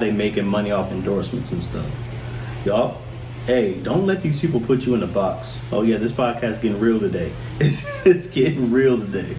they making money off endorsements and stuff. Y'all, hey, don't let these people put you in a box. Oh yeah, this podcast getting real today. It's getting real today.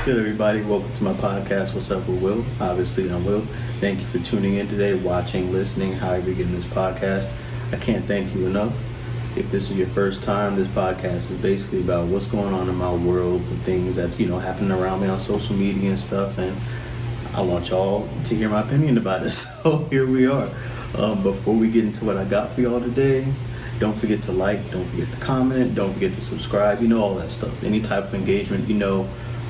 Good, everybody. Welcome to my podcast, What's Up with Will. Obviously, I'm Will. Thank you for tuning in today, watching, listening, however you're getting this podcast. I can't thank you enough. If this is your first time, this podcast is basically about what's going on in my world, the things that's, happening around me on social media and stuff, and I want y'all to hear my opinion about it. So here we are. Before we get into what I got for y'all today, don't forget to like, don't forget to comment, don't forget to subscribe, all that stuff. Any type of engagement,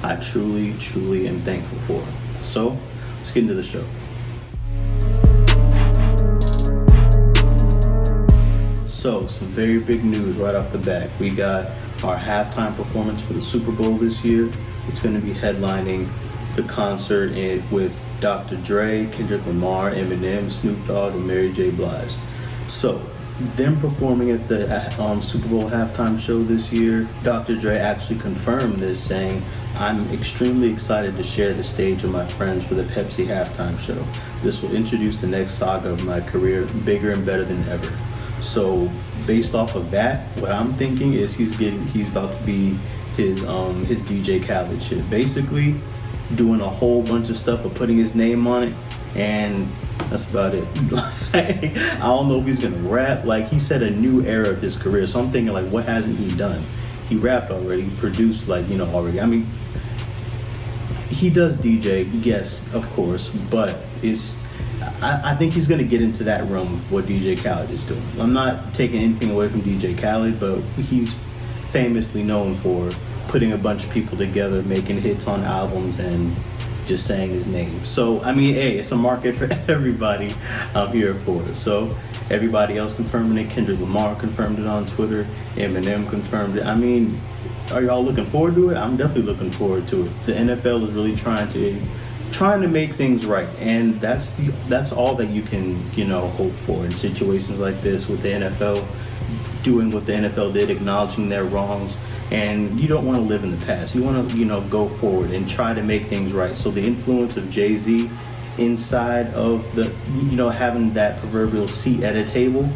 I truly am thankful for. So, let's get into the show. So, some very big news right off the bat. We got our halftime performance for the Super Bowl this year. It's going to be headlining the concert with Dr. Dre, Kendrick Lamar, Eminem, Snoop Dogg, and Mary J. Blige. So, them performing at the Super Bowl halftime show this year, Dr. Dre actually confirmed this, saying, "I'm extremely excited to share the stage with my friends for the Pepsi halftime show. This will introduce the next saga of my career, bigger and better than ever." So, based off of that, what I'm thinking is he's about to be his DJ Khaled shit. Basically, doing a whole bunch of stuff, but putting his name on it, and that's about it. I don't know if he's gonna rap. He said a new era of his career. So I'm thinking, what hasn't he done? He rapped already, produced, already. I mean, he does DJ, yes, of course, but I think he's gonna get into that realm of what DJ Khaled is doing. I'm not taking anything away from DJ Khaled, but he's famously known for putting a bunch of people together, making hits on albums, and just saying his name. So, I mean, hey, it's a market for everybody. I'm here for it. So, everybody else confirming it. Kendrick Lamar confirmed it on Twitter. Eminem confirmed it. I mean, are y'all looking forward to it? I'm definitely looking forward to it. The NFL is really trying to make things right, and that's all that you can, hope for in situations like this, with the NFL doing what the NFL did, acknowledging their wrongs. And you don't want to live in the past. You want to, go forward and try to make things right. So the influence of Jay-Z inside of the, having that proverbial seat at a table,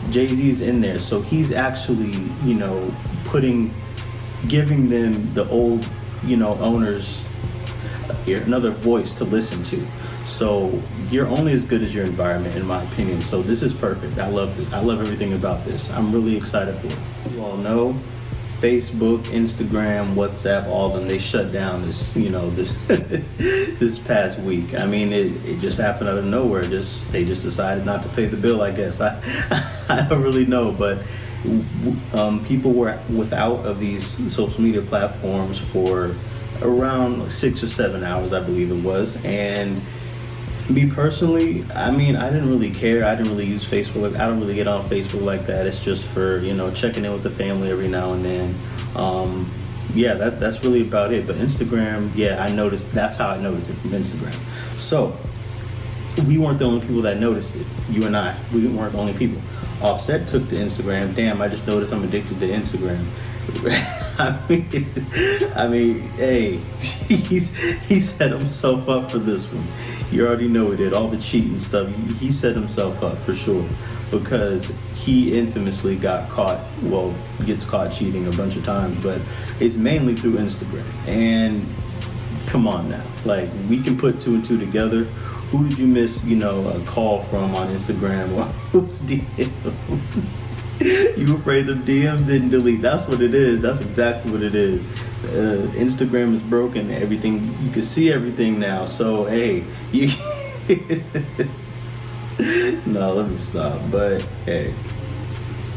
Jay-Z is in there. So he's actually, giving them, the old, owners, another voice to listen to. So you're only as good as your environment, in my opinion. So this is perfect. I love it. I love everything about this. I'm really excited for it. You all know, Facebook, Instagram, WhatsApp, all of them, they shut down this this past week. I mean, it just happened out of nowhere. They just decided not to pay the bill, I guess. I don't really know, but people were without of these social media platforms for around 6 or 7 hours, I believe it was. And me personally, I mean, I didn't really care. I didn't really use Facebook. I don't really get on Facebook like that. It's just for, checking in with the family every now and then. Yeah, that's really about it. But Instagram, yeah, that's how I noticed it, from Instagram. So, we weren't the only people that noticed it. You and I, we weren't the only people. Offset took to Instagram. Damn, I just noticed I'm addicted to Instagram. I mean, hey, he set himself up for this one. You already know he did all the cheating stuff. He set himself up for sure, because he infamously gets caught cheating a bunch of times, but it's mainly through Instagram. And come on now, we can put two and two together. Who did you miss, a call from on Instagram or who's DMs? You afraid the DMs didn't delete? That's what it is. That's exactly what it is. Instagram is broken. Everything, you can see everything now. So hey, you no, let me stop. But hey,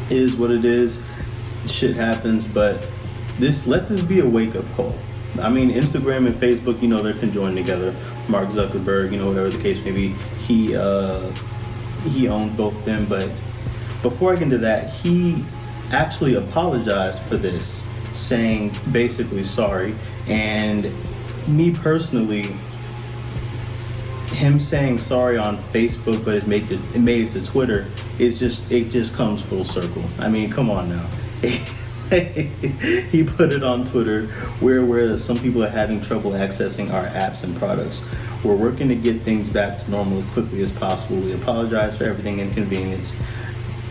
it is what it is. Shit happens. But let this be a wake up call. I mean, Instagram and Facebook, you know, they're conjoined together. Mark Zuckerberg, you know, whatever the case may be, he owns both of them. But before I get into that, he actually apologized for this, saying basically sorry. And me personally, him saying sorry on Facebook, but it made it to Twitter, it just comes full circle. I mean, come on now. He put it on Twitter. We're aware that some people are having trouble accessing our apps and products. We're working to get things back to normal as quickly as possible. We apologize for everything inconvenience.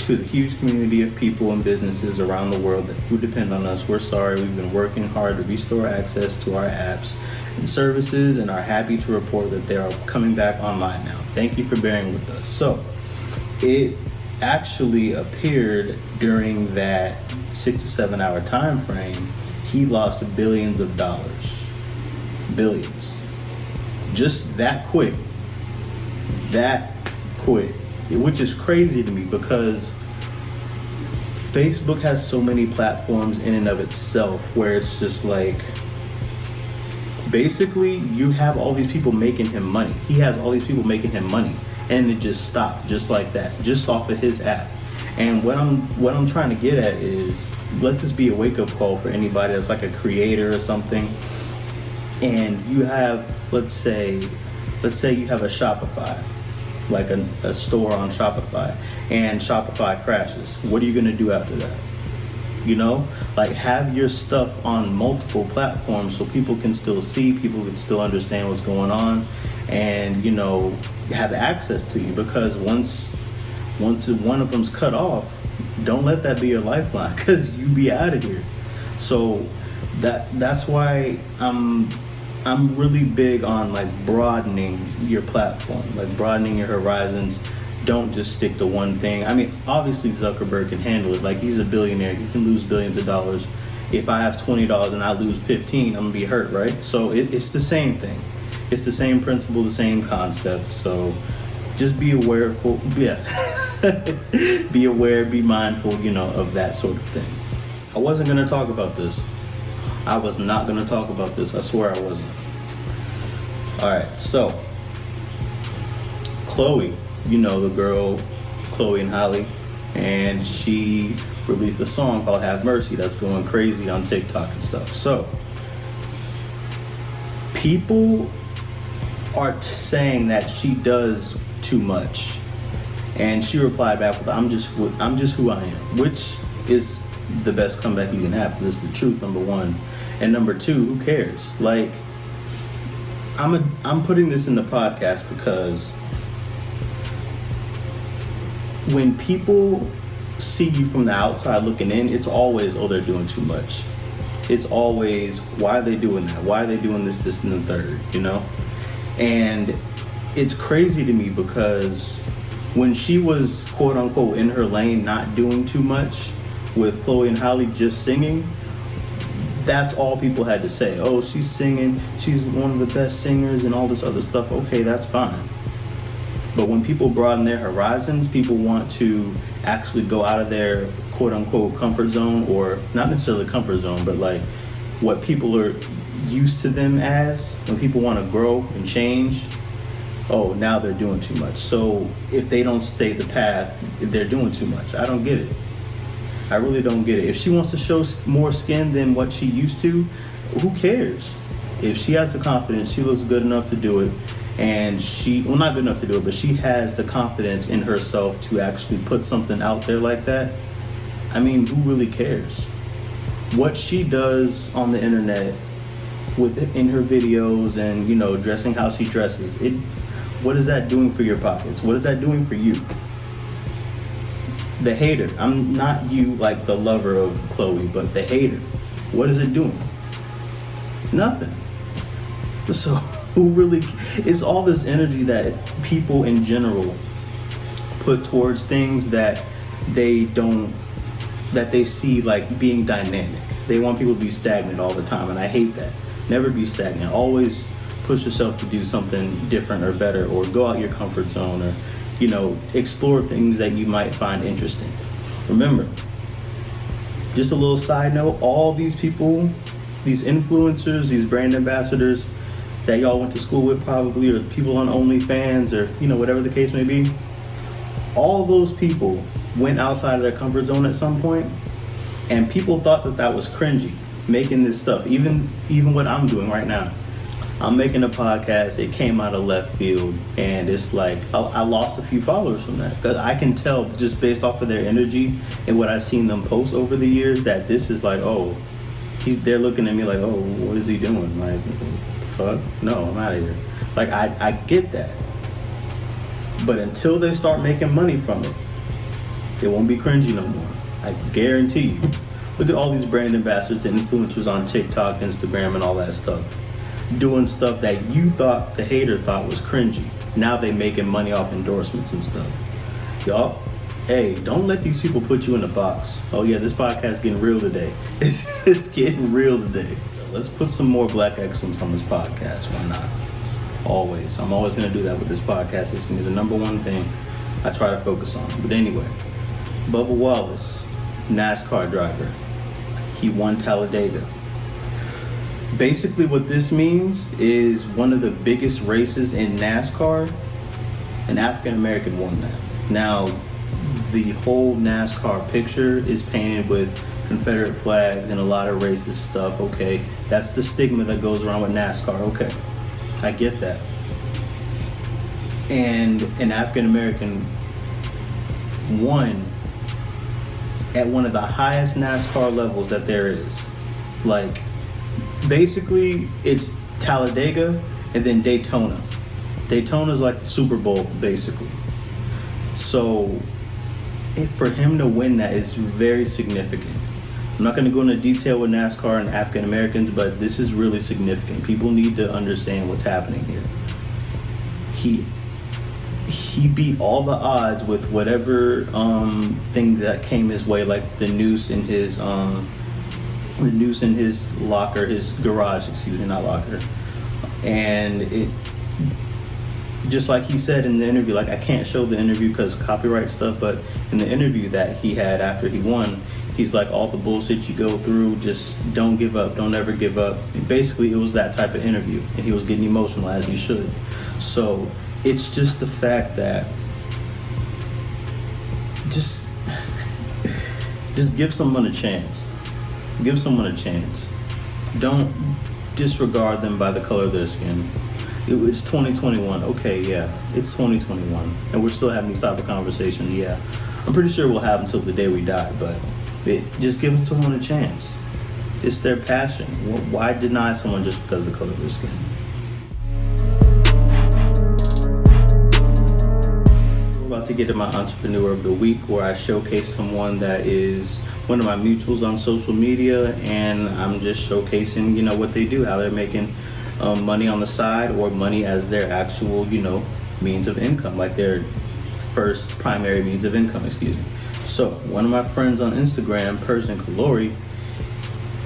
To the huge community of people and businesses around the world who depend on us, we're sorry. We've been working hard to restore access to our apps and services and are happy to report that they are coming back online now. Thank you for bearing with us. So it actually appeared during that 6 to 7 hour time frame, he lost billions of dollars. Billions. Just that quick. Which is crazy to me because Facebook has so many platforms in and of itself where it's just like, basically you have all these people making him money. He has all these people making him money. And it just stopped just like that, just off of his app. And what I'm trying to get at is, let this be a wake-up call for anybody that's like a creator or something, and you have, let's say you have a Shopify, like a store on Shopify, and Shopify crashes. What are you gonna do after that? You know, like, have your stuff on multiple platforms so people can still see, people can still understand what's going on, and, you know, have access to you. Because once one of them's cut off, don't let that be your lifeline, because you be out of here. So that's why I'm really big on like broadening your platform, like broadening your horizons. Don't just stick to one thing. I mean, obviously Zuckerberg can handle it. Like, he's a billionaire. He can lose billions of dollars. If I have $20 and I lose 15, I'm gonna be hurt, right? So it's the same thing. It's the same principle, the same concept. So just be aware, be aware, be mindful, you know, of that sort of thing. I wasn't gonna talk about this. I was not gonna talk about this. I swear I wasn't. All right, so Chlöe, you know, the girl Chlöe and Halle, and she released a song called Have Mercy that's going crazy on TikTok and stuff. So people are saying that she does too much, and she replied back with, I'm just who I am, which is the best comeback you can have. This is the truth, number one. And number two, who cares? Like, I'm putting this in the podcast because when people see you from the outside looking in, it's always, oh, they're doing too much. It's always, why are they doing that? Why are they doing this, and the third, you know? And it's crazy to me because when she was, quote unquote, in her lane, not doing too much, with Chlöe and Halle just singing, that's all people had to say. Oh, she's singing, she's one of the best singers and all this other stuff. Okay, that's fine. But when people broaden their horizons, people want to actually go out of their quote unquote comfort zone, or not necessarily comfort zone, but like what people are used to them as. When people want to grow and change, oh, now they're doing too much. So if they don't stay the path, they're doing too much. I don't get it. I really don't get it. If she wants to show more skin than what she used to, who cares? If she has the confidence, she looks good enough to do it, and not good enough to do it, but she has the confidence in herself to actually put something out there like that. I mean, who really cares? What she does on the internet, in her videos, and, you know, dressing how she dresses, what is that doing for your pockets? What is that doing for you? The hater. I'm not you, like the lover of Chlöe, but the hater. What is it doing? Nothing. So who really, it's all this energy that people in general put towards things that they see like being dynamic. They want people to be stagnant all the time, and I hate that. Never be stagnant. Always push yourself to do something different or better, or go out your comfort zone, or, you know, explore things that you might find interesting. Remember, just a little side note, all these people, these influencers, these brand ambassadors that y'all went to school with probably, or people on OnlyFans, or, you know, whatever the case may be, all those people went outside of their comfort zone at some point, and people thought that that was cringy, making this stuff. Even what I'm doing right now. I'm making a podcast, it came out of left field, and it's like, I lost a few followers from that, because I can tell just based off of their energy and what I've seen them post over the years, that this is like, oh, they're looking at me like, oh, what is he doing? Like, fuck, no, I'm out of here. Like, I get that. But until they start making money from it, it won't be cringy no more. I guarantee you. Look at all these brand ambassadors and influencers on TikTok, Instagram, and all that stuff. Doing stuff that you thought, the hater thought, was cringy. Now they making money off endorsements and stuff. Y'all, hey, don't let these people put you in a box. Oh yeah, this podcast getting real today. It's getting real today. Let's put some more black excellence on this podcast. Why not? Always. I'm always going to do that with this podcast. It's going to be the number one thing I try to focus on. But anyway, Bubba Wallace, NASCAR driver. He won Talladega. Basically what this means is one of the biggest races in NASCAR, an African American won that. Now, the whole NASCAR picture is painted with Confederate flags and a lot of racist stuff. Okay, that's the stigma that goes around with NASCAR. Okay, I get that. And an African American won at one of the highest NASCAR levels that there is. Like, basically, it's Talladega and then Daytona. Daytona's like the Super Bowl, basically. So, for him to win that is very significant. I'm not going to go into detail with NASCAR and African Americans, but this is really significant. People need to understand what's happening here. He beat all the odds with whatever thing that came his way, like the noose in his locker, his garage, not locker. And it, just like he said in the interview, like, I can't show the interview because copyright stuff, but in the interview that he had after he won, he's like, all the bullshit you go through, just don't give up, don't ever give up. And basically, it was that type of interview, and he was getting emotional, as he should. So it's just the fact that just give someone a chance. Give someone a chance. Don't disregard them by the color of their skin. It's 2021. Okay, yeah, it's 2021, and we're still having these type of conversations. Yeah, I'm pretty sure we'll have until the day we die, but just give someone a chance. It's their passion. Why deny someone just because of the color of their skin? We're about to get to my Entrepreneur of the Week, where I showcase someone that is one of my mutuals on social media, and I'm just showcasing, what they do, how they're making money on the side, or money as their actual, means of income, like their first primary means of income, So one of my friends on Instagram, Chlöe,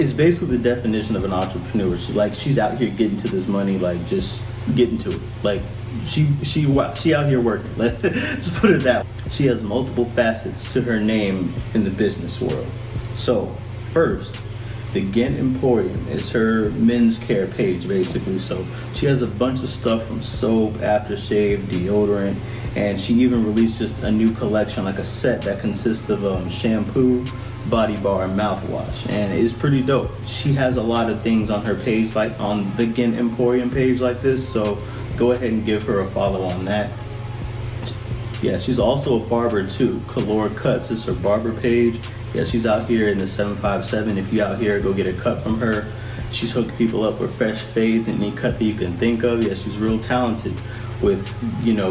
is basically the definition of an entrepreneur. She's out here getting to this money, like just getting to it. Like she out here working. Let's put it that way. She has multiple facets to her name in the business world. So first, the Ghent Emporium is her men's care page, basically. So she has a bunch of stuff from soap, aftershave, deodorant, and she even released just a new collection, like a set that consists of shampoo, body bar, and mouthwash, and it's pretty dope. She has a lot of things on her page, like on the Ghent Emporium page like this, so go ahead and give her a follow on that. Yeah, she's also a barber too. Chlöe Cuts is her barber page. Yeah, she's out here in the 757. If you out here, go get a cut from her. She's hooked people up with fresh fades and any cut that you can think of. Yeah, she's real talented with,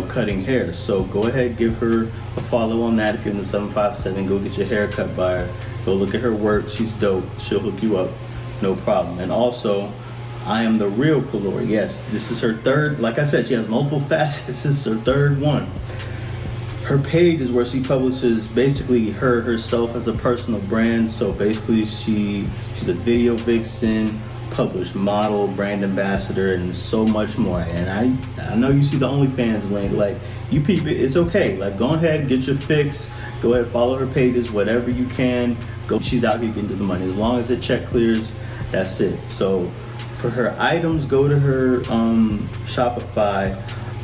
cutting hair. So go ahead, give her a follow on that. If you're in the 757, go get your hair cut by her. Go look at her work. She's dope. She'll hook you up, no problem. And also, I am the real Chlöe. Yes, this is her third. Like I said, she has multiple facets. This is her third one. her page is where she publishes basically herself as a personal brand. So basically she's a video vixen, published model, brand ambassador, and so much more. And I know you see the OnlyFans link. Like, you peep it, it's okay. Like, go ahead, get your fix. Go ahead, follow her pages, whatever you can. Go. She's out here getting to the money. As long as the check clears, that's it. So for her items, go to her Shopify,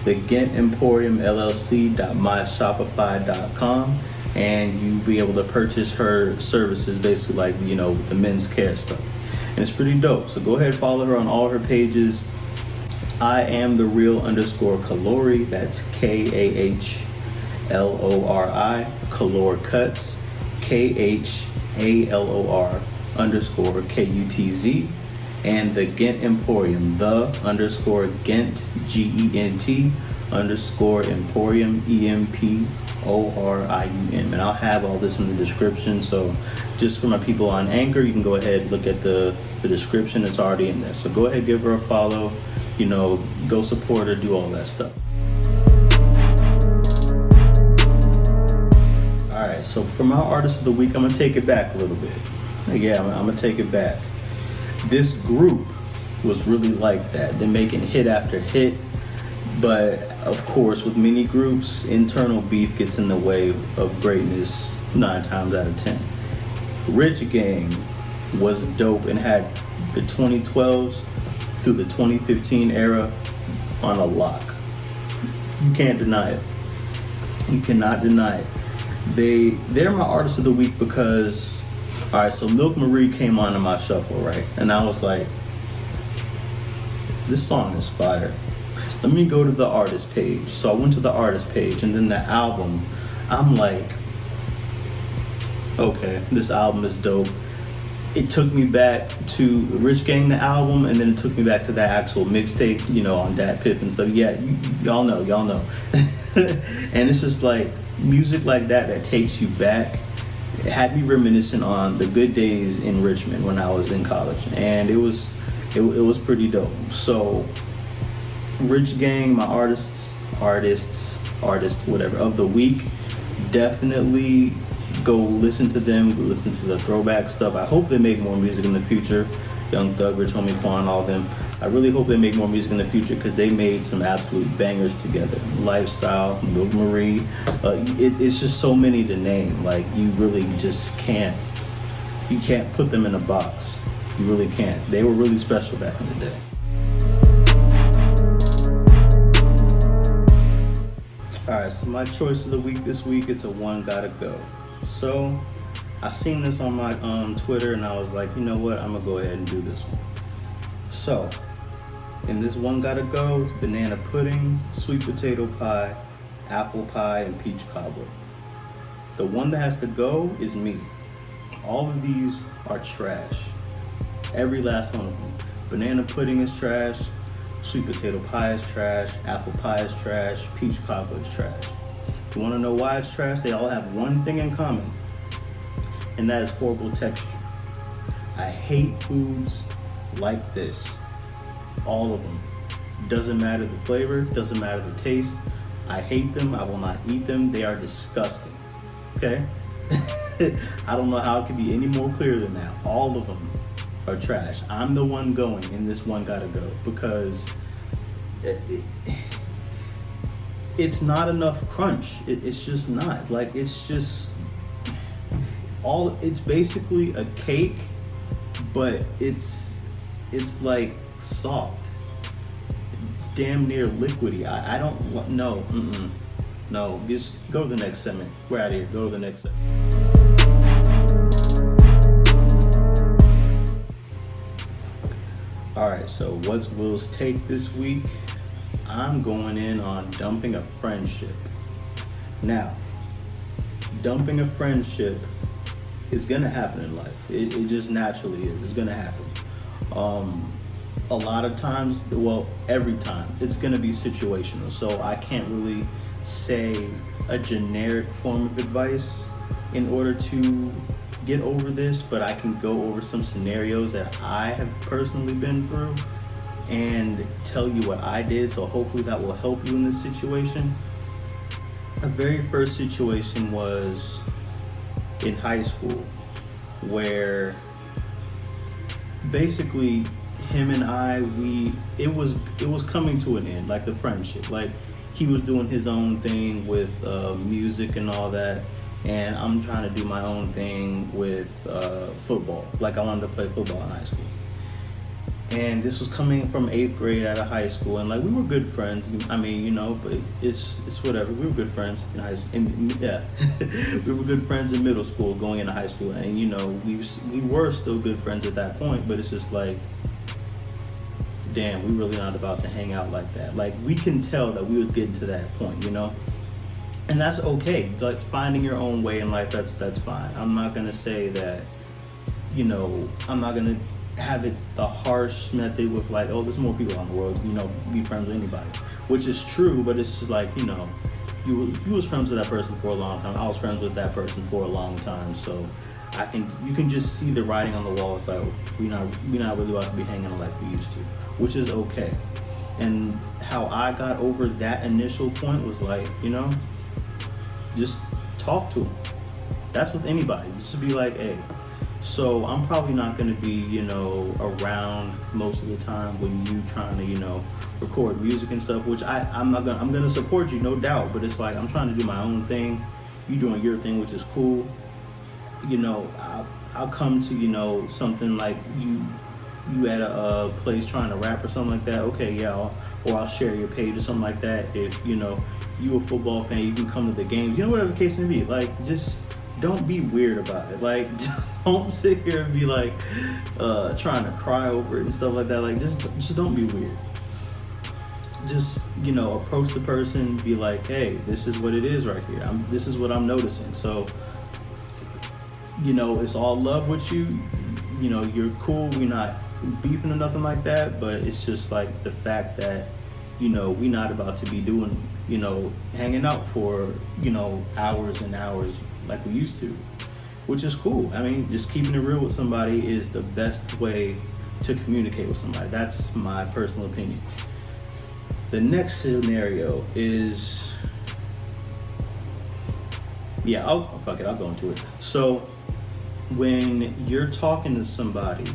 the Ghent Emporium LLC.myshopify.com, and you'll be able to purchase her services, basically like, you know, the men's care stuff. And it's pretty dope. So go ahead, follow her on all her pages. I am the real _Chlöe. That's KAHLORI. Chlöe Cuts. KHALOR_KUTZ. And the Ghent Emporium, the _Ghent GENT _Emporium EMPORIUM. And I'll have all this in the description. So just for my people on Anchor, you can go ahead and look at the description. It's already in there. So go ahead, give her a follow, you know, go support her, do all that stuff. All right, so for my artist of the week, I'm gonna take it back a little bit. Yeah, I'm gonna take it back. This group was really like that. They're making hit after hit, but of course, with many groups, internal beef gets in the way of greatness 9 times out of 10. Rich Gang was dope and had the 2012s through the 2015 era on a lock. You can't deny it. You cannot deny it. They're my artist of the week because, all right, so Milk Marie came on in my shuffle, right? And I was like, this song is fire. Let me go to the artist page. So I went to the artist page, and then the album, I'm like, okay, this album is dope. It took me back to Rich Gang, the album, and then it took me back to that actual mixtape, you know, on Dat Piff and stuff. Yeah, y'all know. And it's just like music like that takes you back. It had me reminiscent on the good days in Richmond when I was in college, and it was pretty dope. So Rich Gang, my artist, whatever, of the week, definitely go listen to them, go listen to the throwback stuff. I hope they make more music in the future. Young Thug, Rich Homie Quan, all of them. I really hope they make more music in the future because they made some absolute bangers together. Lifestyle, Milk Marie, it's just so many to name. Like, you really just can't put them in a box. You really can't. They were really special back in the day. Alright, so my choice of the week this week, it's a One Gotta Go. So I seen this on my Twitter, and I was like, you know what, I'm gonna go ahead and do this one. So in this One Gotta Go, it's banana pudding, sweet potato pie, apple pie, and peach cobbler. The one that has to go is me. All of these are trash. Every last one of them. Banana pudding is trash, sweet potato pie is trash, apple pie is trash, peach cobbler is trash. You wanna know why it's trash? They all have one thing in common, and that is horrible texture. I hate foods like this. All of them. Doesn't matter the flavor, doesn't matter the taste. I hate them, I will not eat them. They are disgusting, okay? I don't know how it can be any more clear than that. All of them are trash. I'm the one going in this One Gotta Go because it's not enough crunch. It's just not. Like, it's just it's basically a cake, but it's like soft, damn near liquidy. I don't want, no, no, just go to the next segment. We're out of here, go to the next segment. All right, so what's Will's take this week? I'm going in on dumping a friendship. Now, dumping a friendship is gonna happen in life. It just naturally is. It's gonna happen. A lot of times, well, every time, it's gonna be situational. So I can't really say a generic form of advice in order to get over this, but I can go over some scenarios that I have personally been through and tell you what I did. So hopefully that will help you in this situation. The very first situation was in high school, where basically him and I, it was coming to an end, like the friendship. Like, he was doing his own thing with music and all that, and I'm trying to do my own thing with football. Like, I wanted to play football in high school. And this was coming from 8th grade out of high school, and like, we were good friends. I mean, you know, but it's whatever. We were good friends in high school. We were good friends in middle school, going into high school, and you know, we were still good friends at that point. But it's just like, damn, we really not about to hang out like that. Like, we can tell that we was getting to that point, you know, and that's okay. Like, finding your own way in life, that's fine. I'm not gonna say that, you know, I'm not gonna have it a harsh method with like, oh, there's more people in the world, you know, be friends with anybody, which is true. But it's just like, you know, you was friends with that person for a long time. I was friends with that person for a long time. So I think you can just see the writing on the wall. It's like, we not really about to be hanging out like we used to, which is okay. And how I got over that initial point was like, you know, just talk to him. That's with anybody. Just to be like, hey, so I'm probably not going to be, you know, around most of the time when you trying to, you know, record music and stuff, which I'm going to support you, no doubt. But it's like, I'm trying to do my own thing. You doing your thing, which is cool. You know, I'll come to, you know, something like you at a place trying to rap or something like that. Okay, yeah, or I'll share your page or something like that. If, you know, you a football fan, you can come to the games, you know, whatever the case may be. Like, just don't be weird about it. Like, don't sit here and be like trying to cry over it and stuff like that. Like, just don't be weird. Just, you know, approach the person, be like, hey, this is what it is right here. This is what I'm noticing. So, you know, it's all love with you. You know, you're cool. We're not beefing or nothing like that. But it's just like the fact that, you know, we're not about to be doing, you know, hanging out for, you know, hours and hours like we used to, which is cool. I mean, just keeping it real with somebody is the best way to communicate with somebody. That's my personal opinion. The next scenario is, yeah, I'll go into it. So when you're talking to somebody,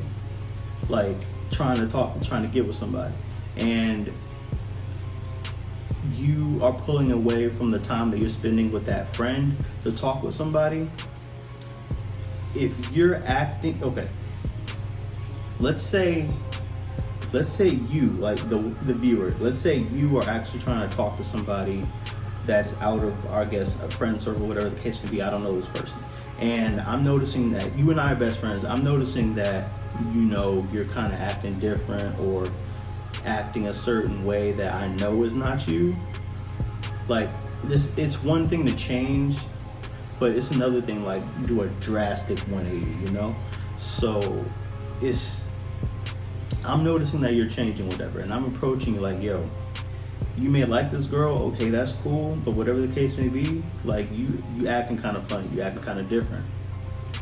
like trying to get with somebody, and you are pulling away from the time that you're spending with that friend to talk with somebody, if you're acting, okay, let's say you, like the viewer, let's say you are actually trying to talk to somebody that's out of, I guess, a friend circle, whatever the case may be. I don't know this person. And I'm noticing that you and I are best friends. I'm noticing that, you know, you're kind of acting different or acting a certain way that I know is not you. Like, this, it's one thing to change, but it's another thing, like, you do a drastic 180, you know? So I'm noticing that you're changing, whatever, and I'm approaching you like, yo, you may like this girl, okay, that's cool, but whatever the case may be, like, you acting kind of funny, you acting kind of different,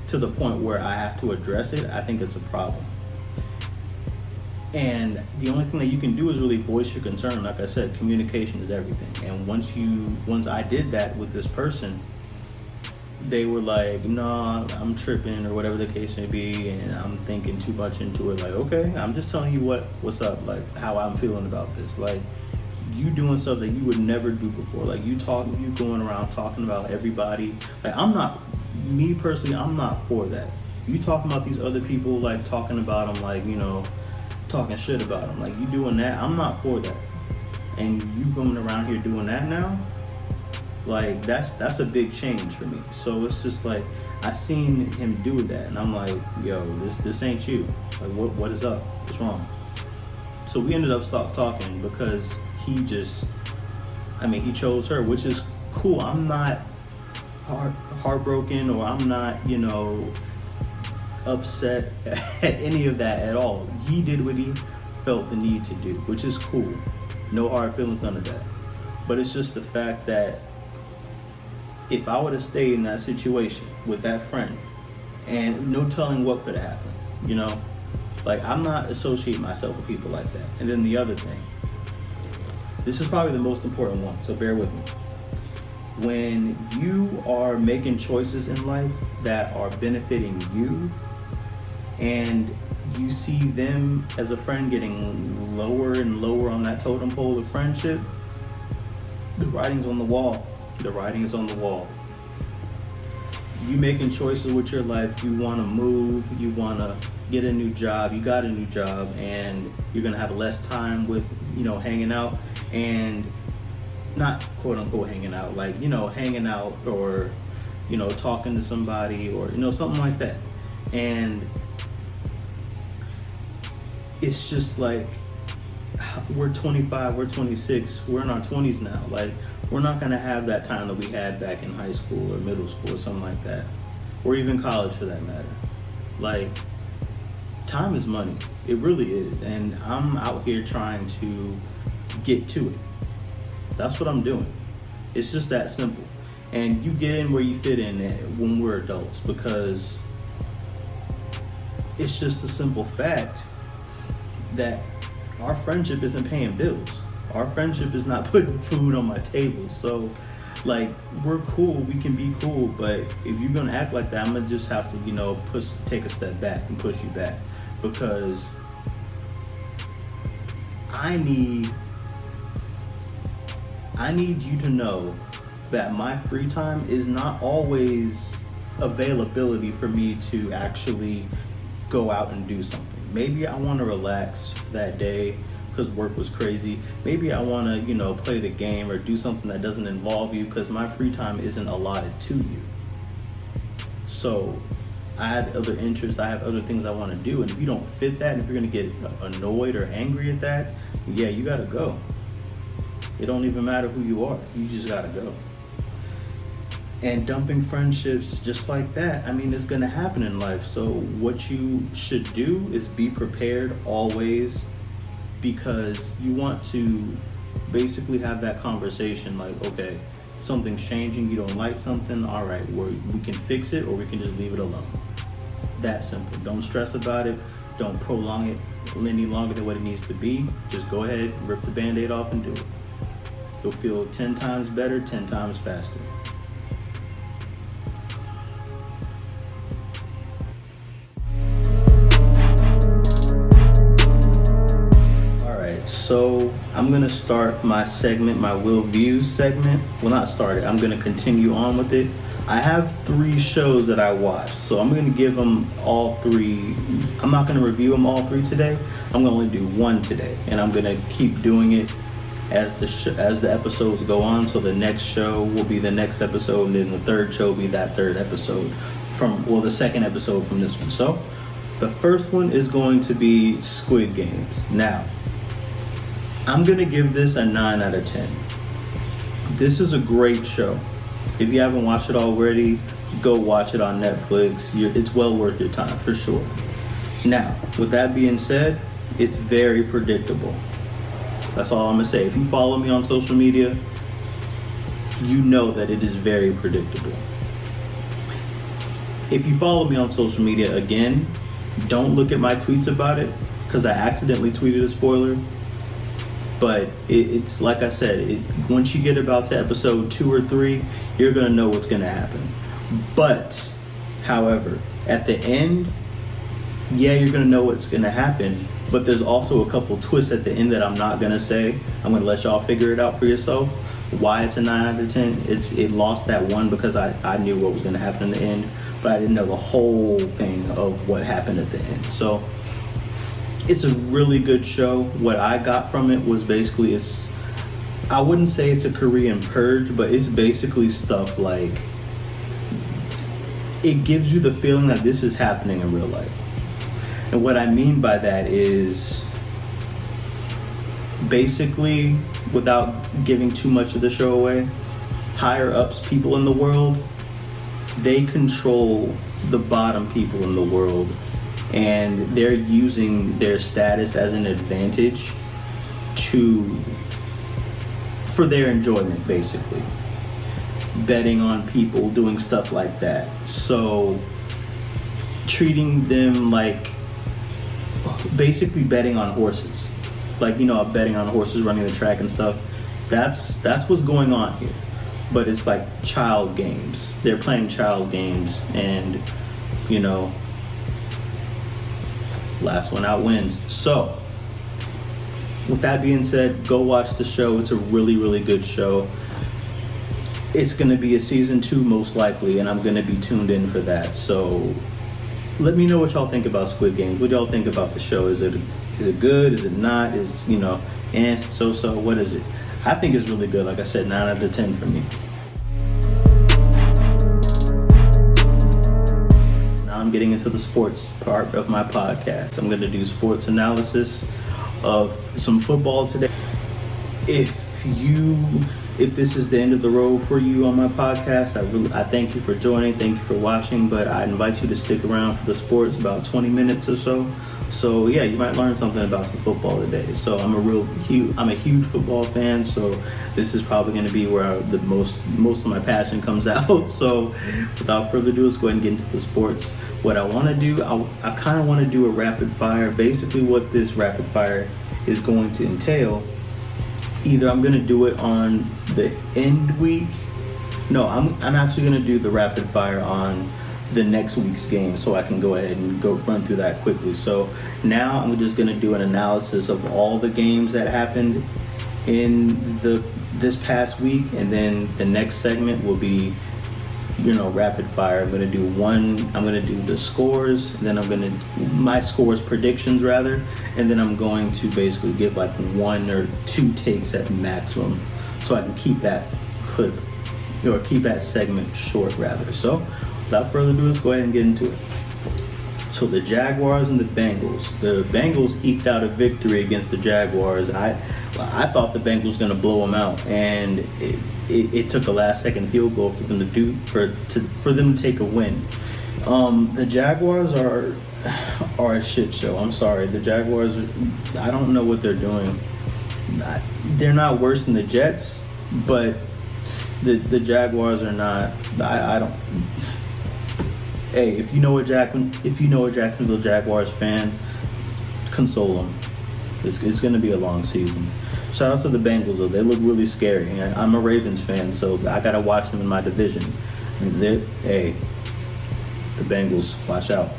to the point where I have to address it. I think it's a problem. And the only thing that you can do is really voice your concern. Like I said, communication is everything. And once I did that with this person, they were like, nah, I'm tripping, or whatever the case may be, and I'm thinking too much into it. Like, okay, I'm just telling you what's up, like how I'm feeling about this. Like, you doing stuff that you would never do before. Like, you going around talking about everybody. Like, me personally, I'm not for that. You talking about these other people, like talking about them, like, you know, talking shit about them. Like, you doing that, I'm not for that. And you going around here doing that now, like, that's a big change for me. So it's just like, I seen him do that, and I'm like, yo, this ain't you. Like, what is up? What's wrong? So we ended up talking because he chose her, which is cool. I'm not heartbroken, or I'm not, you know, upset at any of that at all. He did what he felt the need to do, which is cool. No hard feelings, none of that. But it's just the fact that if I would have stayed in that situation with that friend, and no telling what could have happened, you know, like, I'm not associating myself with people like that. And then the other thing, this is probably the most important one, so bear with me. When you are making choices in life that are benefiting you, and you see them as a friend getting lower and lower on that totem pole of friendship, the writing's on the wall. The writing is on the wall. You making choices with your life, you want to move, you want to get a new job, you got a new job, and you're going to have less time with, hanging out, and not quote unquote hanging out, like, hanging out or, talking to somebody or, something like that. And it's just like, we're 25, we're 26, we're in our 20s now. Like, we're not going to have that time that we had back in high school or middle school or something like that, or even college for that matter. Like, time is money. It really is. And I'm out here trying to get to it. That's what I'm doing. It's just that simple. And you get in where you fit in when we're adults, because it's just a simple fact that our friendship isn't paying bills. Our friendship is not putting food on my table. So, like, we're cool, we can be cool, but if you're gonna act like that, I'm gonna just have to, take a step back and push you back, because I need you to know that my free time is not always availability for me to actually go out and do something. Maybe I want to relax that day because work was crazy. Maybe I want to, play the game or do something that doesn't involve you, because my free time isn't allotted to you. So I have other interests, I have other things I want to do, and if you don't fit that, and if you're going to get annoyed or angry at that, yeah, you got to go. It don't even matter who you are, you just got to go. And dumping friendships just like that, it's going to happen in life. So what you should do is be prepared always, because you want to basically have that conversation like, okay, something's changing, you don't like something, all right, we can fix it, or we can just leave it alone. That simple. Don't stress about it. Don't prolong it any longer than what it needs to be. Just go ahead, rip the Band-Aid off and do it. You'll feel 10 times better, 10 times faster. So I'm gonna start my segment, my WillViews segment. Well, not start it, I'm gonna continue on with it. I have 3 shows that I watched, so I'm gonna give them all 3. I'm not gonna review them all 3 today. I'm gonna only do 1 today, and I'm gonna keep doing it as the episodes go on. So the next show will be the next episode, and then the 3rd show will be that 3rd episode the 2nd episode from this one. So the first one is going to be Squid Games. Now, I'm gonna give this a 9 out of 10. This is a great show. If you haven't watched it already, go watch it on Netflix. It's well worth your time, for sure. Now, with that being said, it's very predictable. That's all I'm gonna say. If you follow me on social media, you know that it is very predictable. If you follow me on social media, again, don't look at my tweets about it, because I accidentally tweeted a spoiler. But it's like I said, once you get about to episode 2 or 3, you're gonna know what's gonna happen. But, however, at the end, yeah, you're gonna know what's gonna happen. But there's also a couple twists at the end that I'm not gonna say. I'm gonna let y'all figure it out for yourself. Why it's a 9 out of 10? It lost that 1 because I knew what was gonna happen in the end, but I didn't know the whole thing of what happened at the end. So it's a really good show. What I got from it was basically, I wouldn't say it's a Korean purge, but it's basically stuff like, it gives you the feeling that this is happening in real life. And what I mean by that is, basically, without giving too much of the show away, higher ups people in the world, they control the bottom people in the world. And they're using their status as an advantage for their enjoyment, basically. Betting on people, doing stuff like that. So treating them like, basically betting on horses. Like, betting on horses, running the track and stuff. That's what's going on here. but it's like child games. They're playing child games, and you know, last one out wins. So with that being said, go watch the show. It's a really, really good show. It's going to be a season 2 most likely, and I'm going to be tuned in for that. So let me know what y'all think about Squid Games. What y'all think about the show? Is it good? Is it not? Is, you know, so what is it? I think it's really good. Like I said, 9 out of 10 for me. Now I'm getting into the sports part of my podcast. I'm going to do sports analysis of some football today. If this is the end of the road for you on my podcast, I thank you for joining, thank you for watching, but I invite you to stick around for the sports, about 20 minutes or so. So yeah, you might learn something about some football today. So I'm a huge football fan, so this is probably going to be where the most of my passion comes out. So without further ado, let's go ahead and get into the sports. What I want to do, I kind of want to do a rapid fire. Basically what this rapid fire is going to entail, either I'm going to do it on the end week. No, I'm actually going to do the rapid fire on the next week's game, so I can go ahead and go run through that quickly. So now I'm just going to do an analysis of all the games that happened in this past week, and then the next segment will be, you know, rapid fire. I'm going to do the scores, then my scores predictions rather, and then I'm going to basically give like 1 or 2 takes at maximum, so I can keep that clip, or keep that segment short rather. So without further ado, let's go ahead and get into it. So the Jaguars and the Bengals. The Bengals eked out a victory against the Jaguars. I thought the Bengals were going to blow them out, and it took a last-second field goal for them for them to take a win. The Jaguars are a shit show. I'm sorry. The Jaguars, I don't know what they're doing. They're not worse than the Jets, but the Jaguars are not. I don't. Hey, if you know a Jacksonville Jaguars fan, console them. It's going to be a long season. Shout out to the Bengals, though. They look really scary. I'm a Ravens fan, so I got to watch them in my division. The Bengals, watch out.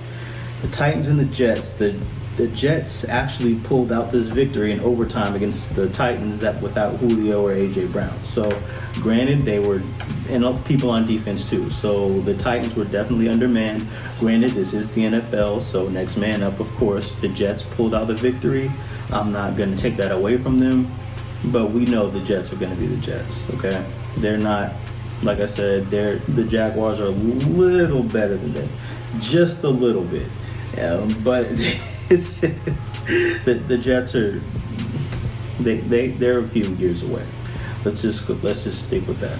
The Titans and the Jets. The Jets actually pulled out this victory in overtime against the Titans without Julio or A.J. Brown. So, granted, they were, and people on defense too. So, the Titans were definitely undermanned. Granted, this is the NFL, so next man up, of course. The Jets pulled out the victory. I'm not going to take that away from them, but we know the Jets are going to be the Jets, okay? They're not, like I said, the Jaguars are a little better than them. Just a little bit. But it's the Jets are they're a few years away. Let's just stick with that.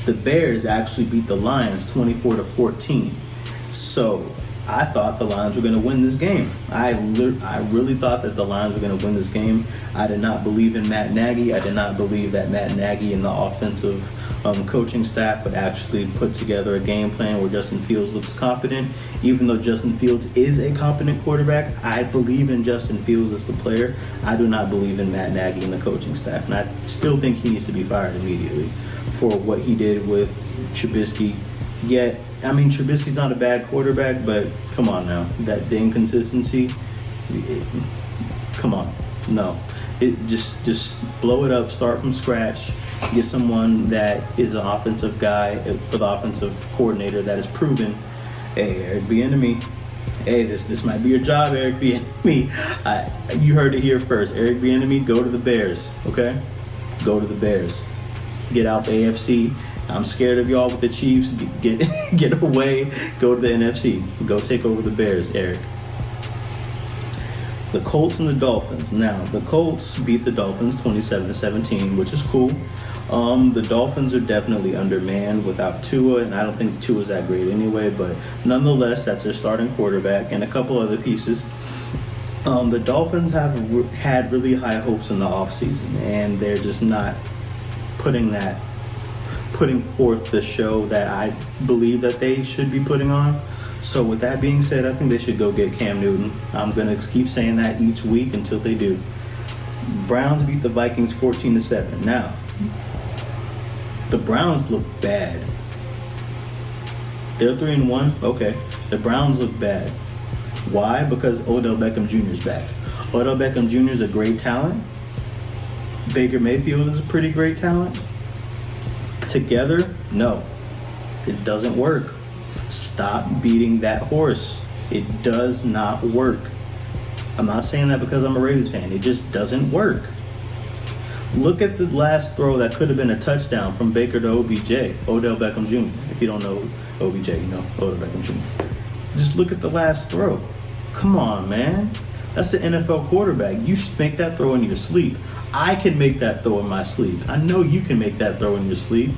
The Bears actually beat the Lions 24-14. So I thought the Lions were going to win this game. I really thought that the Lions were going to win this game. I did not believe in Matt Nagy. I did not believe that Matt Nagy and the offensive coaching staff would actually put together a game plan where Justin Fields looks competent. Even though Justin Fields is a competent quarterback, I believe in Justin Fields as the player. I do not believe in Matt Nagy and the coaching staff. And I still think he needs to be fired immediately for what he did with Trubisky. Yet, I mean, Trubisky's not a bad quarterback, but come on now. The inconsistency, come on. No. Just blow it up, start from scratch, get someone that is an offensive guy for the offensive coordinator that is proven. Hey, Eric Bieniemy. Hey, this might be your job, Eric Bieniemy. You heard it here first. Eric Bieniemy, go to the Bears, okay? Go to the Bears. Get out the AFC. I'm scared of y'all with the Chiefs. Get away. Go to the NFC. Go take over the Bears, Eric. The Colts and the Dolphins. Now, the Colts beat the Dolphins 27-17, which is cool. The Dolphins are definitely undermanned without Tua, and I don't think Tua's that great anyway, but nonetheless, that's their starting quarterback and a couple other pieces. The Dolphins have had really high hopes in the offseason, and they're just not putting forth the show that I believe that they should be putting on. So with that being said, I think they should go get Cam Newton. I'm going to keep saying that each week until they do. Browns beat the Vikings 14-7. Now, The Browns look bad. They're 3-1. Okay. The Browns look bad. Why? Because Odell Beckham Jr. is back. Odell Beckham Jr. is a great talent. Baker Mayfield is a pretty great talent. Together, no. It doesn't work. Stop beating that horse. It does not work. I'm not saying that because I'm a Ravens fan. It just doesn't work. Look at the last throw that could have been a touchdown from Baker to OBJ, Odell Beckham Jr. If you don't know OBJ, you know Odell Beckham Jr. Just look at the last throw. Come on, man. That's the NFL quarterback. You should make that throw in your sleep. I can make that throw in my sleep. I know you can make that throw in your sleep.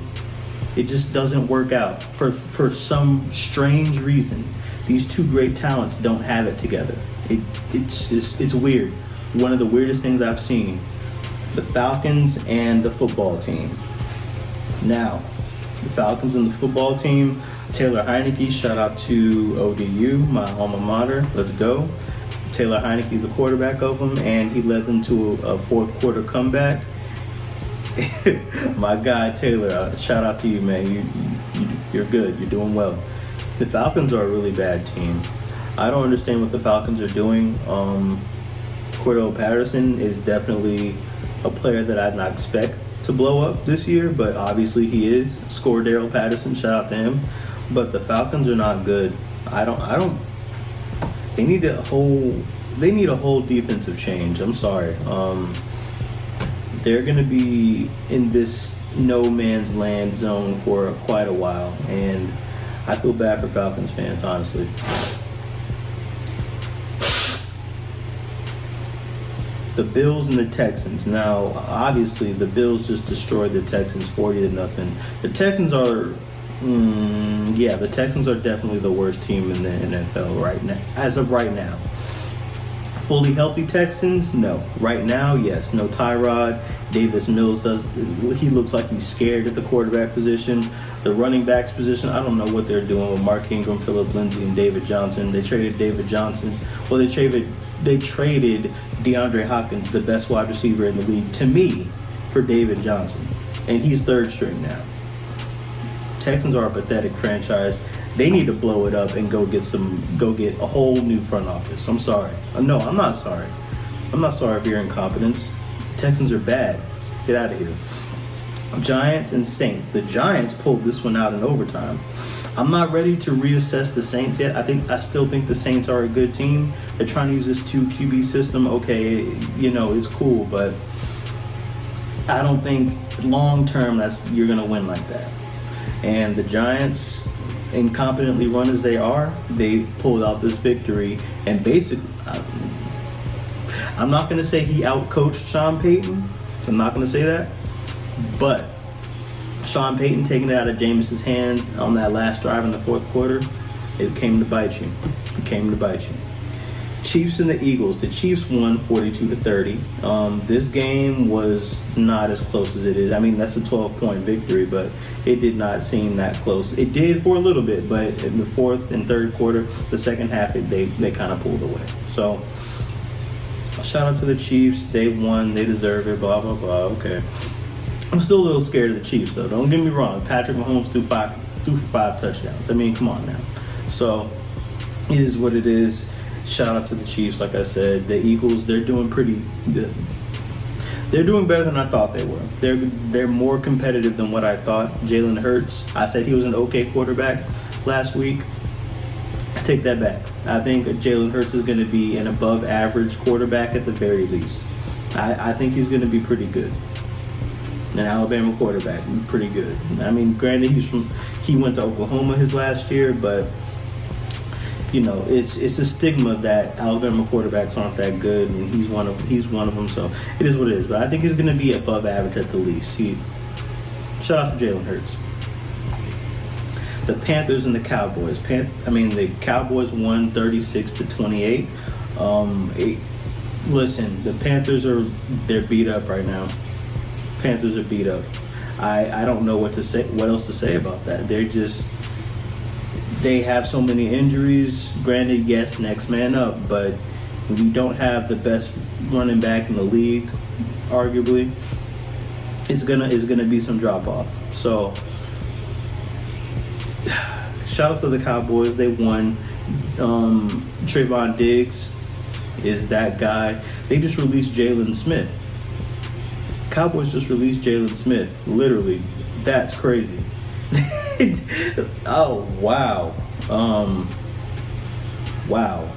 It just doesn't work out. For some strange reason, these two great talents don't have it together. It's weird. One of the weirdest things I've seen. The Falcons and the football team. Now, the Falcons and the football team, Taylor Heineke, shout out to ODU, my alma mater. Let's go. Taylor Heineke's the quarterback of them, and he led them to a fourth quarter comeback. My guy Taylor, shout out to you, man. You're good. You're doing well. The Falcons are a really bad team. I don't understand what the Falcons are doing. Cordell Patterson is definitely a player that I'd not expect to blow up this year, but obviously he is. Daryl Patterson, shout out to him. But the Falcons are not good. They need a whole defensive change. I'm sorry. They're gonna be in this no man's land zone for quite a while, and I feel bad for Falcons fans, honestly. The Bills and the Texans. Now, obviously, the Bills just destroyed the Texans 40-0. The Texans are, the Texans are definitely the worst team in the NFL right now, as of right now. Fully healthy Texans? No. Right now, yes. No Tyrod. Davis Mills he looks like he's scared at the quarterback position. The running backs position, I don't know what they're doing with Mark Ingram, Phillip Lindsay, and David Johnson. They traded David Johnson. Well, they traded DeAndre Hopkins, the best wide receiver in the league, to me, for David Johnson. And he's third string now. Texans are a pathetic franchise. They need to blow it up and go get a whole new front office. I'm sorry. No, I'm not sorry. I'm not sorry for your incompetence. Texans are bad. Get out of here. Giants and Saints. The Giants pulled this one out in overtime. I'm not ready to reassess the Saints yet. I still think the Saints are a good team. They're trying to use this 2 QB system. Okay, it's cool, but I don't think long term you're gonna win like that. And the Giants, incompetently run as they are, they pulled out this victory. And basically, I'm not gonna say he outcoached Sean Payton. I'm not gonna say that, but Sean Payton taking it out of Jameis's hands on that last drive in the fourth quarter, it came to bite you. It came to bite you. Chiefs and the Eagles. The Chiefs won 42-30. This game was not as close as it is. I mean, that's a 12-point victory, but it did not seem that close. It did for a little bit, but in the fourth and third quarter, the second half, they kind of pulled away. So, shout out to the Chiefs. They won. They deserve it. Blah, blah, blah. Okay. I'm still a little scared of the Chiefs, though. Don't get me wrong. Patrick Mahomes threw for 5 touchdowns. I mean, come on now. So, it is what it is. Shout out to the Chiefs, like I said. The Eagles, they're doing pretty good. They're doing better than I thought they were. They're more competitive than what I thought. Jalen Hurts, I said he was an okay quarterback last week. I take that back. I think Jalen Hurts is going to be an above average quarterback at the very least. I think he's going to be pretty good. An Alabama quarterback, pretty good. I mean, granted, he went to Oklahoma his last year, but it's a stigma that Alabama quarterbacks aren't that good, and he's one of them. So it is what it is. But I think he's going to be above average at the least. Shout out to Jalen Hurts. The Panthers and the Cowboys. The Cowboys won 36-28. Listen, the Panthers they're beat up right now. Panthers are beat up. I don't know what else to say about that. They have so many injuries. Granted, yes, next man up, but when you don't have the best running back in the league, arguably, it's gonna be some drop off. So, shout out to the Cowboys. They won. Trayvon Diggs is that guy. They just released Jalen Smith. Cowboys just released Jalen Smith. Literally. That's crazy. Oh, wow. Wow.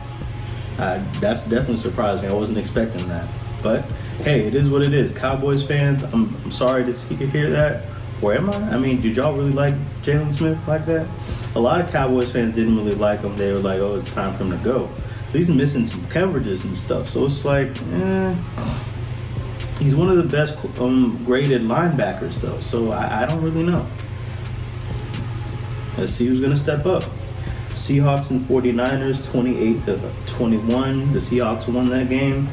That's definitely surprising. I wasn't expecting that. But, hey, it is what it is. Cowboys fans, I'm sorry to hear that. Or am I? I mean, did y'all really like Jalen Smith like that? A lot of Cowboys fans didn't really like him. They were like, oh, it's time for him to go. He's missing some coverages and stuff. So it's like, he's one of the best graded linebackers, though. So I don't really know. Let's see who's going to step up. Seahawks and 49ers, 28-21. The Seahawks won that game.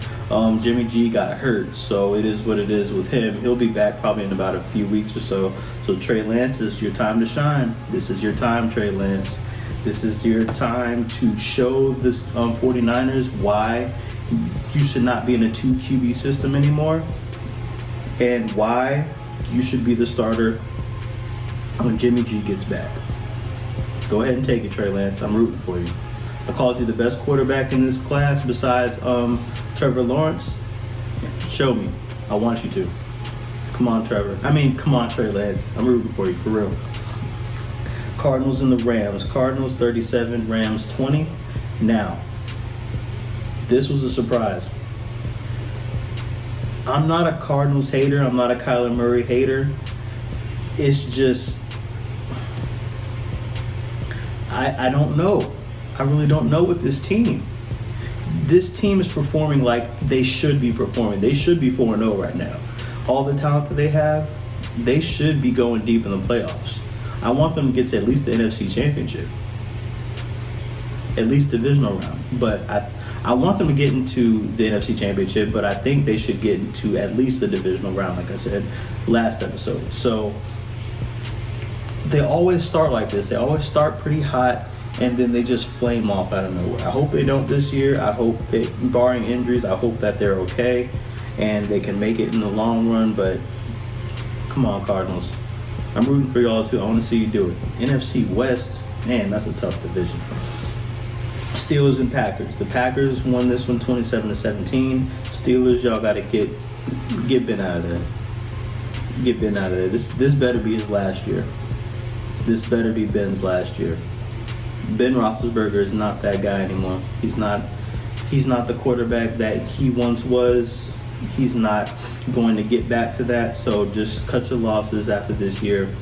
Jimmy G got hurt, so it is what it is with him. He'll be back probably in about a few weeks or so. So Trey Lance, this is your time to shine. This is your time, Trey Lance. This is your time to show the 49ers why you should not be in a 2 QB system anymore, and why you should be the starter when Jimmy G gets back. Go ahead and take it, Trey Lance. I'm rooting for you. I called you the best quarterback in this class besides Trevor Lawrence. Show me. I want you to. Come on, Trevor. Come on, Trey Lance. I'm rooting for you, for real. Cardinals and the Rams. Cardinals 37, Rams 20. Now, this was a surprise. I'm not a Cardinals hater. I'm not a Kyler Murray hater. It's just, I don't know. I really don't know with this team. This team is performing like they should be performing. They should be 4-0 right now. All the talent that they have, they should be going deep in the playoffs. I want them to get to at least the NFC Championship. At least divisional round. But I want them to get into the NFC Championship, but I think they should get into at least the divisional round, like I said last episode. So they always start like this. They always start pretty hot, and then they just flame off out of nowhere. I hope they don't this year. I hope, barring injuries, I hope that they're okay and they can make it in the long run. But come on, Cardinals. I'm rooting for y'all too. I want to see you do it. NFC West, man, that's a tough division. Steelers and Packers. The Packers won this one 27-17. Steelers, y'all got to get Ben out of there. Get Ben out of there. This better be his last year. This better be Ben's last year. Ben Roethlisberger is not that guy anymore. He's not the quarterback that he once was. He's not going to get back to that. So just cut your losses after this year.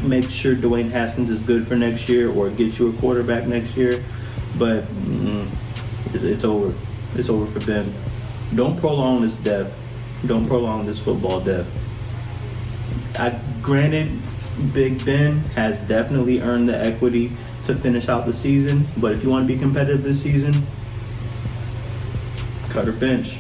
Make sure Dwayne Haskins is good for next year, or get you a quarterback next year. But it's over. It's over for Ben. Don't prolong this death. Don't prolong this football death. Granted, Big Ben has definitely earned the equity to finish out the season, but if you want to be competitive this season, cut or bench.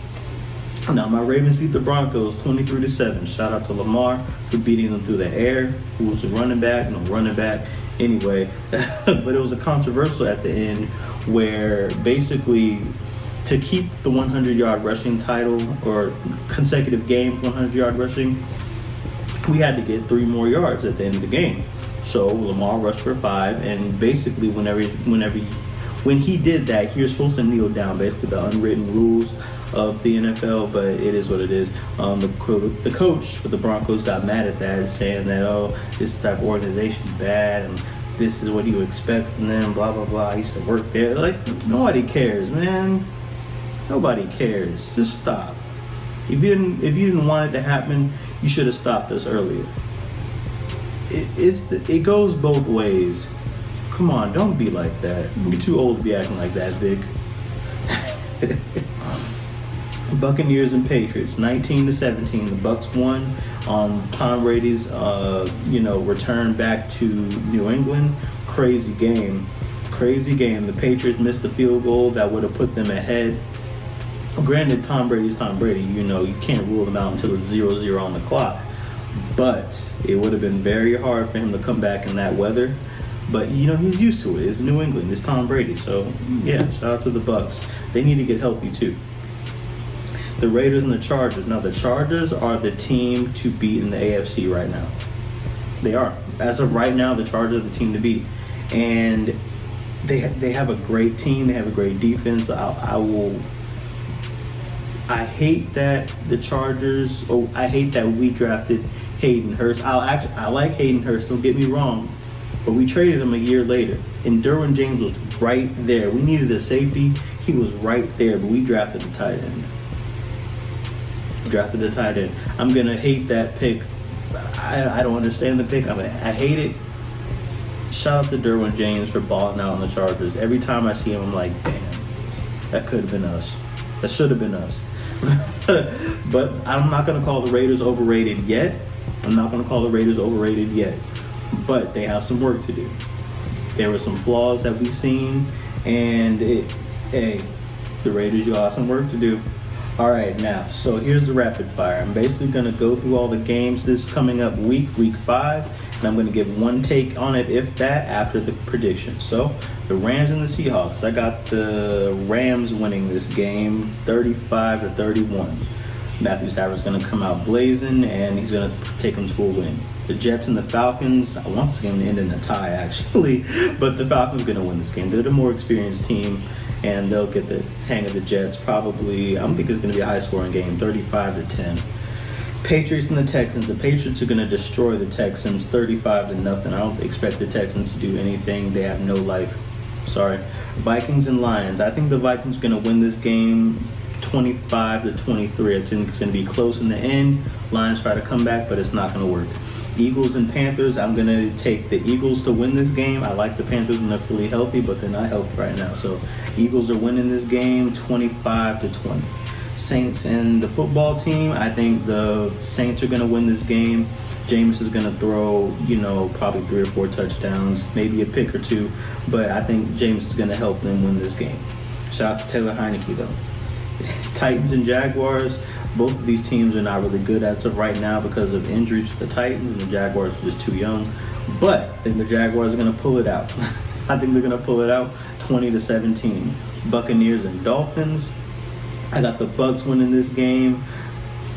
Now, my Ravens beat the Broncos 23-7. Shout out to Lamar for beating them through the air. Who was the running back? No running back. Anyway, but it was a controversial at the end where basically to keep the 100-yard rushing title or consecutive games 100-yard rushing, we had to get 3 more yards at the end of the game. So Lamar rushed for 5, and basically when he did that, he was supposed to kneel down, basically the unwritten rules of the NFL, but it is what it is. The coach for the Broncos got mad at that, saying that, oh, this type of organization is bad, and this is what you expect from them, blah, blah, blah. I used to work there. Like, nobody cares, man. Nobody cares. Just stop. If you didn't want it to happen, you should have stopped us earlier. It goes both ways. Come on, don't be like that. You're too old to be acting like that, Big. Buccaneers and Patriots, 19-17. The Bucs won on Tom Brady's, return back to New England. Crazy game. The Patriots missed the field goal that would have put them ahead. Granted, Tom Brady's Tom Brady. You can't rule him out until it's 0-0 on the clock. But it would have been very hard for him to come back in that weather. But, he's used to it. It's New England. It's Tom Brady. So, yeah, shout out to the Bucs. They need to get healthy, too. The Raiders and the Chargers. Now, the Chargers are the team to beat in the AFC right now. They are. As of right now, the Chargers are the team to beat. And they have a great team. They have a great defense. I hate that the Chargers. Oh, I hate that we drafted Hayden Hurst. I like Hayden Hurst. Don't get me wrong, but we traded him a year later, and Derwin James was right there. We needed a safety. He was right there, but we drafted a tight end. I'm gonna hate that pick. I don't understand the pick. I hate it. Shout out to Derwin James for balling out on the Chargers. Every time I see him, I'm like, damn, that could have been us. That should have been us. But I'm not going to call the Raiders overrated yet. But they have some work to do. There were some flaws that we've seen, and the Raiders, you got some work to do. All right, now, so here's the rapid fire. I'm basically going to go through all the games this coming up week 5, and I'm going to give one take on it, if that, after the prediction. So, the Rams and the Seahawks. I got the Rams winning this game 35-31. Matthew Stafford's going to come out blazing, and he's going to take them to a win. The Jets and the Falcons, I want this game to end in a tie, actually, but the Falcons are going to win this game. They're the more experienced team, and they'll get the hang of the Jets. Probably, I don't think it's going to be a high-scoring game, 35-10. Patriots and the Texans. The Patriots are going to destroy the Texans 35-0. I don't expect the Texans to do anything. They have no life. Sorry. Vikings and Lions. I think the Vikings are going to win this game 25-23. I think it's going to be close in the end. Lions try to come back, but it's not going to work. Eagles and Panthers. I'm going to take the Eagles to win this game. I like the Panthers when they're fully healthy, but they're not healthy right now. So Eagles are winning this game 25-20. Saints and the football team. I think the Saints are going to win this game. Jameis is going to throw, probably 3 or 4 touchdowns, maybe a pick or 2. But I think Jameis is going to help them win this game. Shout out to Taylor Heineke, though. Titans and Jaguars. Both of these teams are not really good as of right now because of injuries to the Titans, and the Jaguars are just too young. But I think the Jaguars are going to pull it out. I think they're going to pull it out 20-17. Buccaneers and Dolphins. I got the Bucs winning this game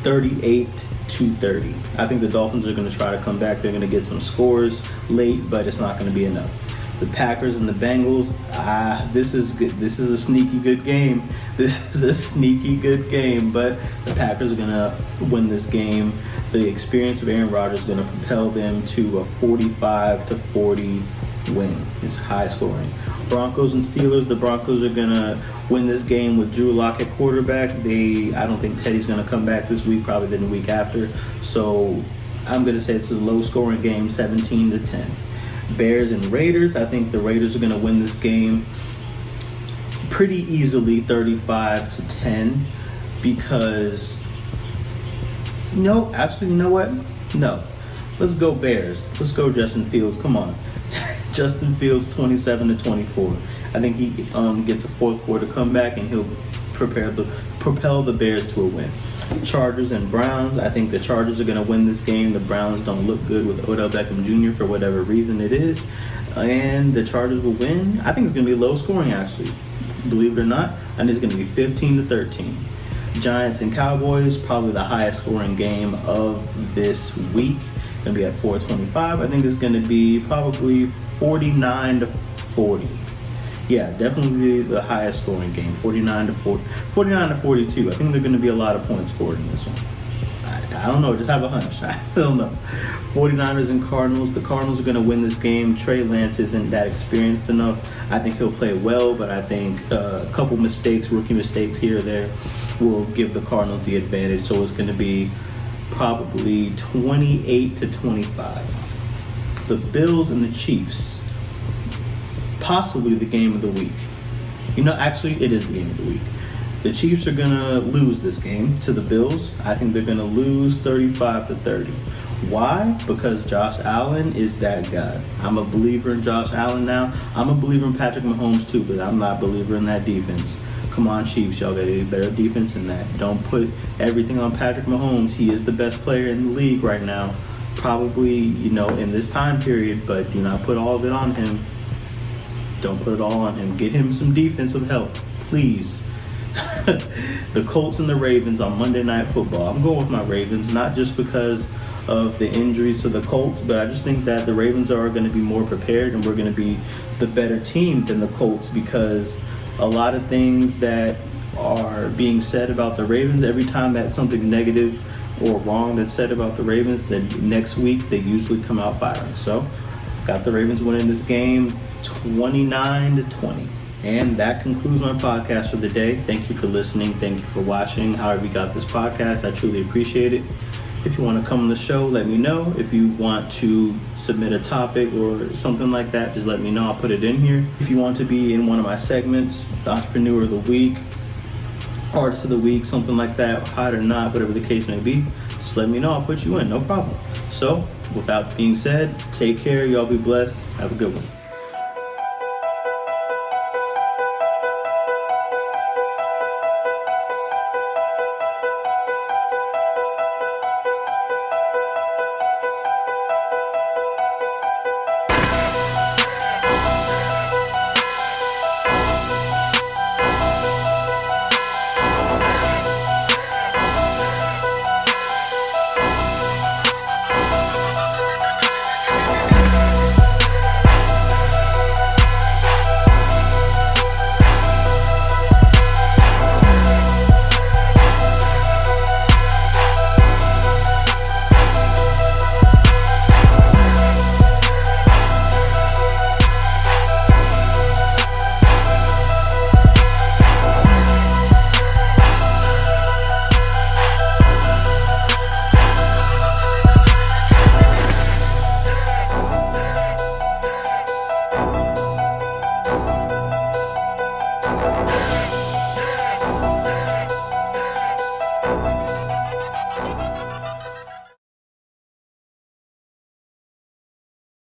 38-30. I think the Dolphins are going to try to come back. They're going to get some scores late, but it's not going to be enough. The Packers and the Bengals. This is good. This is a sneaky good game. But the Packers are going to win this game. The experience of Aaron Rodgers is going to propel them to a 45-40 win. It's high scoring. Broncos and Steelers. The Broncos are going to win this game with Drew Lock at quarterback. I don't think Teddy's going to come back this week, probably then the week after. So I'm going to say it's a low scoring game, 17-10. Bears and Raiders. I think the Raiders are going to win this game pretty easily, 35-10, because actually, you know what? No. Let's go Bears. Let's go Justin Fields. Come on. Justin Fields 27-24. I think he gets a fourth quarter comeback, and he'll propel the Bears to a win. Chargers and Browns. I think the Chargers are going to win this game. The Browns don't look good with Odell Beckham Jr. for whatever reason it is. And the Chargers will win. I think it's going to be low scoring, actually. Believe it or not. I think it's going to be 15-13. Giants and Cowboys, probably the highest scoring game of this week. Going to be at 425. I think it's going to be probably 49-40. Yeah, definitely the highest scoring game, 49-42. I think there are going to be a lot of points scored in this one. I don't know, just have a hunch. I don't know. 49ers and Cardinals. The Cardinals are going to win this game. Trey Lance isn't that experienced enough. I think he'll play well, but I think a couple rookie mistakes here or there, will give the Cardinals the advantage. So it's going to be probably 28-25. The Bills and the Chiefs. Possibly the game of the week. Actually, it is the game of the week. The Chiefs are going to lose this game to the Bills. I think they're going to lose 35-30. Why? Because Josh Allen is that guy. I'm a believer in Josh Allen now. I'm a believer in Patrick Mahomes too, but I'm not a believer in that defense. Come on, Chiefs, y'all got a better defense than that. Don't put everything on Patrick Mahomes. He is the best player in the league right now. Probably, in this time period, but do not put all of it on him. Don't put it all on him. Get him some defensive help, please. The Colts and the Ravens on Monday Night Football. I'm going with my Ravens, not just because of the injuries to the Colts, but I just think that the Ravens are going to be more prepared and we're going to be the better team than the Colts, because a lot of things that are being said about the Ravens, every time that something negative or wrong that's said about the Ravens, then next week they usually come out firing. So got the Ravens winning this game 29-20. And that concludes my podcast for the day. Thank you for listening. Thank you for watching. However you got this podcast, I truly appreciate it. If you want to come on the show, let me know. If you want to submit a topic or something like that, just let me know. I'll put it in here. If you want to be in one of my segments, the Entrepreneur of the Week, Artist of the Week, something like that, hot or not, whatever the case may be, just let me know. I'll put you in, no problem. So, with that being said, take care. Y'all be blessed. Have a good one.